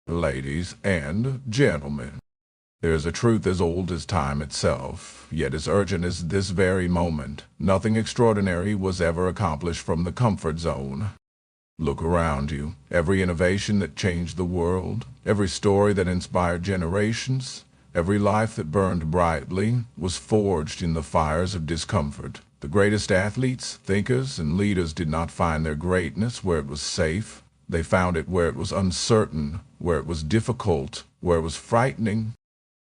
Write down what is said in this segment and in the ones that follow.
Ladies and gentlemen, there is a truth as old as time itself, yet as urgent as this very moment. Nothing extraordinary was ever accomplished from the comfort zone. Look around you. Every innovation that changed the world, every story that inspired generations, every life that burned brightly was forged in the fires of discomfort. The greatest athletes, thinkers, and leaders did not find their greatness where it was safe. They found it where it was uncertain, where it was difficult, where it was frightening.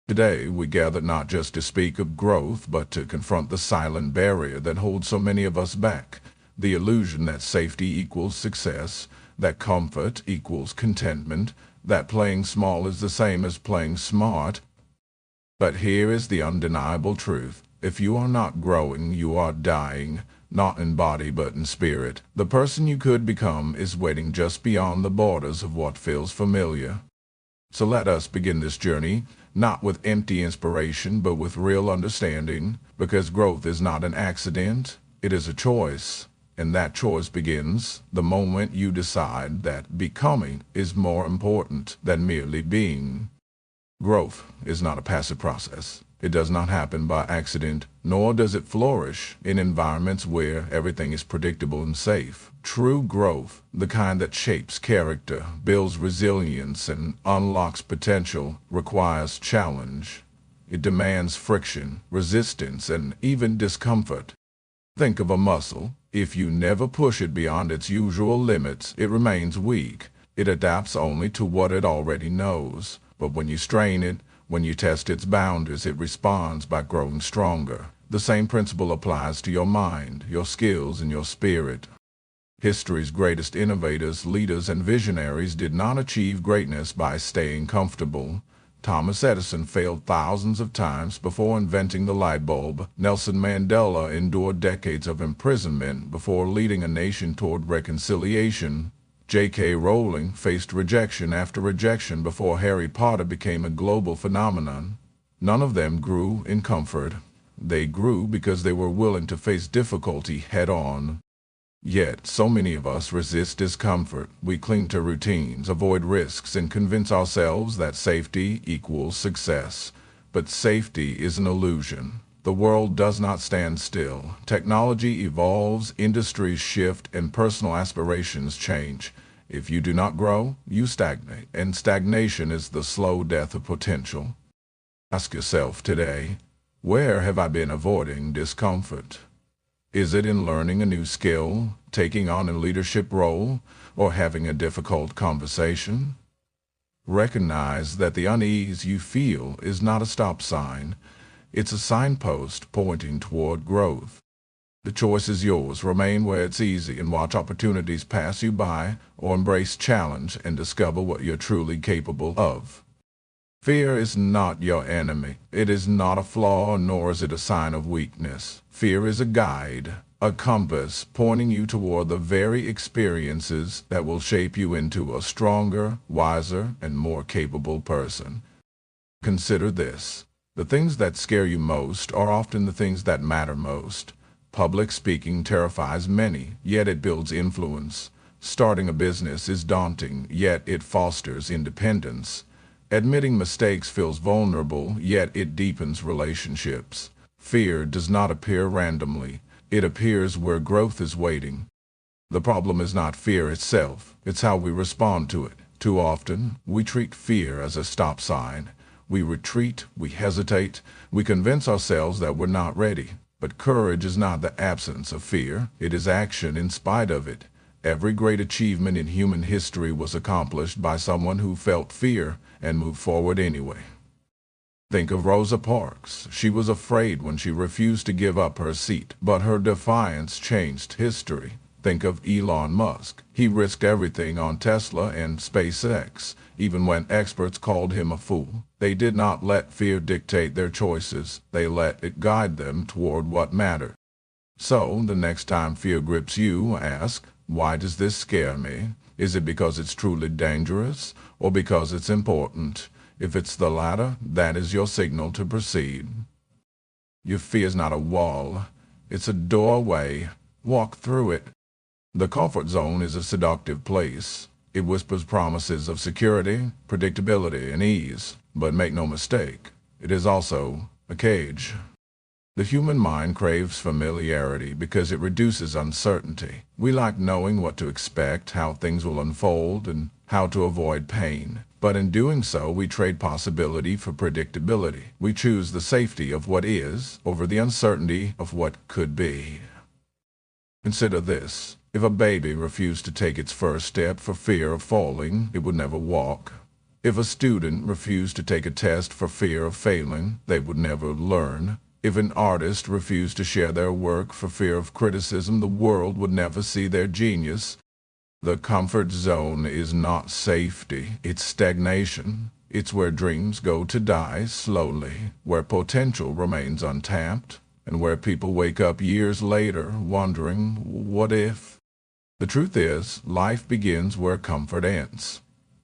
Today, we gather not just to speak of growth, but to confront the silent barrier that holds so many of us back. The illusion that safety equals success, that comfort equals contentment, that playing small is the same as playing smart. But here is the undeniable truth. If you are not growing, you are dying, not in body but in spirit. The person you could become is waiting just beyond the borders of what feels familiar. So let us begin this journey, not with empty inspiration, but with real understanding, because growth is not an accident, it is a choice. And that choice begins the moment you decide that becoming is more important than merely being. Growth is not a passive process. It does not happen by accident, nor does it flourish in environments where everything is predictable and safe. True growth, the kind that shapes character, builds resilience, and unlocks potential, requires challenge. It demands friction, resistance, and even discomfort. Think of a muscle. If you never push it beyond its usual limits, it remains weak. It adapts only to what it already knows. But when you strain it, when you test its boundaries, it responds by growing stronger. The same principle applies to your mind, your skills, and your spirit. History's greatest innovators, leaders, and visionaries did not achieve greatness by staying comfortable. Thomas Edison failed thousands of times before inventing the light bulb. Nelson Mandela endured decades of imprisonment before leading a nation toward reconciliation. J.K. Rowling faced rejection after rejection before Harry Potter became a global phenomenon. None of them grew in comfort. They grew because they were willing to face difficulty head-on. Yet, so many of us resist discomfort. We cling to routines, avoid risks, and convince ourselves that safety equals success. But safety is an illusion. The world does not stand still. Technology evolves, industries shift, and personal aspirations change. If you do not grow, you stagnate, and stagnation is the slow death of potential. Ask yourself today, where have I been avoiding discomfort? Is it in learning a new skill, taking on a leadership role, or having a difficult conversation? Recognize that the unease you feel is not a stop sign. It's a signpost pointing toward growth. The choice is yours. Remain where it's easy and watch opportunities pass you by, or embrace challenge and discover what you're truly capable of. Fear is not your enemy. It is not a flaw, nor is it a sign of weakness. Fear is a guide, a compass pointing you toward the very experiences that will shape you into a stronger, wiser, and more capable person. Consider this. The things that scare you most are often the things that matter most. Public speaking terrifies many, yet it builds influence. Starting a business is daunting, yet it fosters independence. Admitting mistakes feels vulnerable, yet it deepens relationships. Fear does not appear randomly. It appears where growth is waiting. The problem is not fear itself. It's how we respond to it. Too often, we treat fear as a stop sign. We retreat, we hesitate, we convince ourselves that we're not ready. But courage is not the absence of fear. It is action in spite of it. Every great achievement in human history was accomplished by someone who felt fear and moved forward anyway. Think of Rosa Parks. She was afraid when she refused to give up her seat, but her defiance changed history. Think of Elon Musk. He risked everything on Tesla and SpaceX, even when experts called him a fool. They did not let fear dictate their choices. They let it guide them toward what mattered. So, the next time fear grips you, ask, why does this scare me? Is it because it's truly dangerous, or because it's important? If it's the latter, that is your signal to proceed. Your fear is not a wall. It's a doorway. Walk through it. The comfort zone is a seductive place. It whispers promises of security, predictability, and ease. But make no mistake, it is also a cage. The human mind craves familiarity because it reduces uncertainty. We like knowing what to expect, how things will unfold, and how to avoid pain. But in doing so, we trade possibility for predictability. We choose the safety of what is over the uncertainty of what could be. Consider this. If a baby refused to take its first step for fear of falling, it would never walk. If a student refused to take a test for fear of failing, they would never learn. If an artist refused to share their work for fear of criticism, the world would never see their genius. The comfort zone is not safety, it's stagnation. It's where dreams go to die slowly, where potential remains untapped, and where people wake up years later wondering, what if? The truth is, life begins where comfort ends.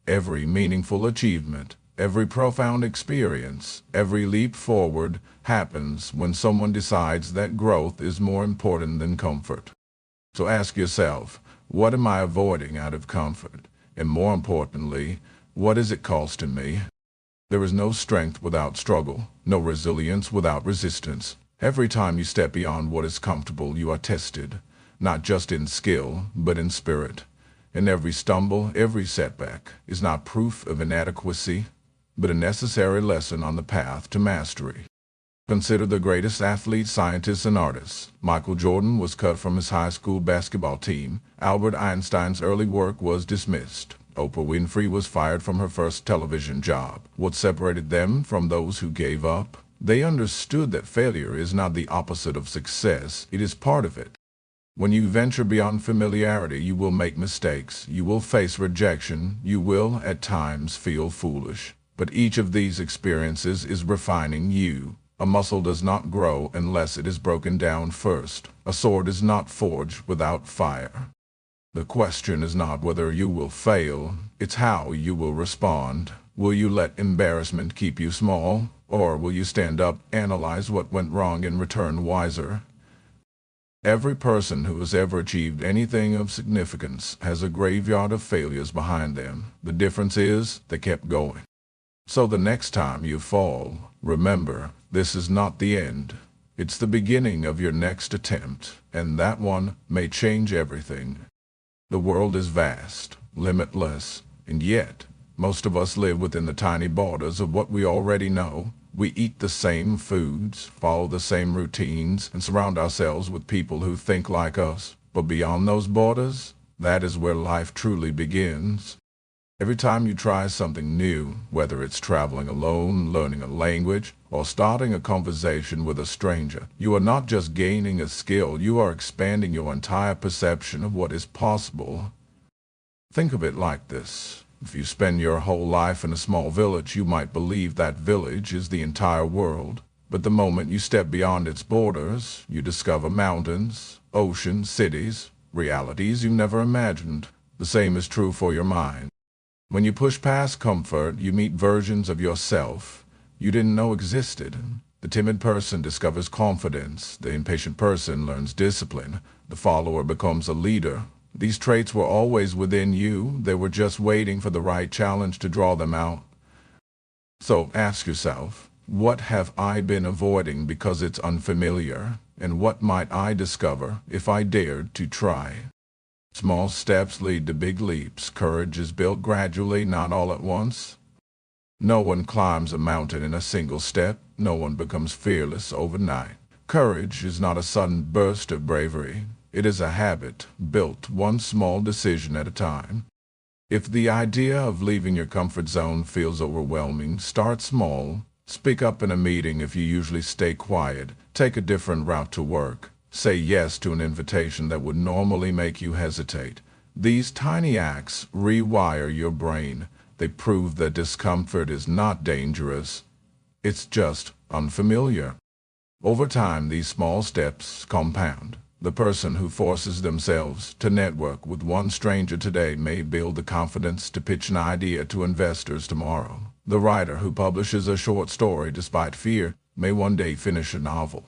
Every meaningful achievement, every profound experience, every leap forward happens when someone decides that growth is more important than comfort. So ask yourself, what am I avoiding out of comfort? And more importantly, what is it costing me? There is no strength without struggle, no resilience without resistance. Every time you step beyond what is comfortable, you are tested, not just in skill, but in spirit. And every stumble, every setback is not proof of inadequacy, but a necessary lesson on the path to mastery. Consider the greatest athletes, scientists, and artists. Michael Jordan was cut from his high school basketball team. Albert Einstein's early work was dismissed. Oprah Winfrey was fired from her first television job. What separated them from those who gave up? They understood that failure is not the opposite of success. It is part of it. When you venture beyond familiarity, you will make mistakes. You will face rejection. You will, at times, feel foolish. But each of these experiences is refining you. A muscle does not grow unless it is broken down first. A sword is not forged without fire. The question is not whether you will fail, it's how you will respond. Will you let embarrassment keep you small, or will you stand up, analyze what went wrong, and return wiser? Every person who has ever achieved anything of significance has a graveyard of failures behind them. The difference is they kept going. So the next time you fall, remember, this is not the end. It's the beginning of your next attempt, and that one may change everything. The world is vast, limitless, and yet, most of us live within the tiny borders of what we already know. We eat the same foods, follow the same routines, and surround ourselves with people who think like us. But beyond those borders, that is where life truly begins. Every time you try something new, whether it's traveling alone, learning a language, or starting a conversation with a stranger, you are not just gaining a skill, you are expanding your entire perception of what is possible. Think of it like this. If you spend your whole life in a small village, you might believe that village is the entire world. But the moment you step beyond its borders, you discover mountains, oceans, cities, realities you never imagined. The same is true for your mind. When you push past comfort, you meet versions of yourself you didn't know existed. The timid person discovers confidence. The impatient person learns discipline. The follower becomes a leader. These traits were always within you. They were just waiting for the right challenge to draw them out. So ask yourself, what have I been avoiding because it's unfamiliar? And what might I discover if I dared to try? Small steps lead to big leaps. Courage is built gradually, not all at once. No one climbs a mountain in a single step. No one becomes fearless overnight. Courage is not a sudden burst of bravery. It is a habit, built one small decision at a time. If the idea of leaving your comfort zone feels overwhelming, start small. Speak up in a meeting if you usually stay quiet. Take a different route to work. Say yes to an invitation that would normally make you hesitate. These tiny acts rewire your brain. They prove that discomfort is not dangerous. It's just unfamiliar. Over time, these small steps compound. The person who forces themselves to network with one stranger today may build the confidence to pitch an idea to investors tomorrow. The writer who publishes a short story despite fear may one day finish a novel.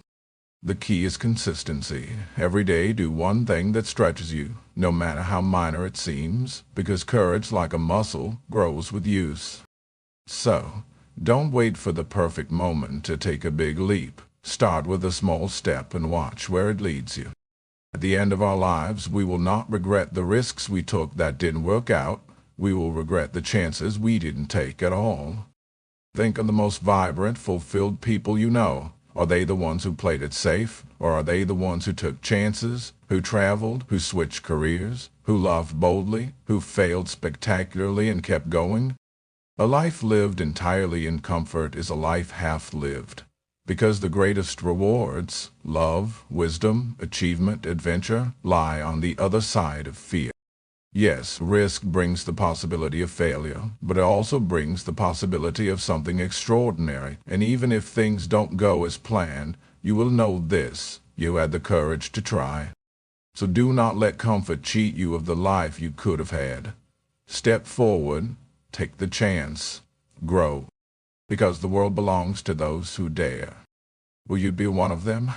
The key is consistency. Every day do one thing that stretches you, no matter how minor it seems, because courage, like a muscle, grows with use. So, don't wait for the perfect moment to take a big leap. Start with a small step and watch where it leads you. At the end of our lives, we will not regret the risks we took that didn't work out. We will regret the chances we didn't take at all. Think of the most vibrant, fulfilled people you know. Are they the ones who played it safe, or are they the ones who took chances, who traveled, who switched careers, who loved boldly, who failed spectacularly and kept going? A life lived entirely in comfort is a life half lived, because the greatest rewards, love, wisdom, achievement, adventure, lie on the other side of fear. Yes, risk brings the possibility of failure, but it also brings the possibility of something extraordinary. And even if things don't go as planned, you will know this: you had the courage to try. So do not let comfort cheat you of the life you could have had. Step forward, take the chance, grow, because the world belongs to those who dare. Will you be one of them?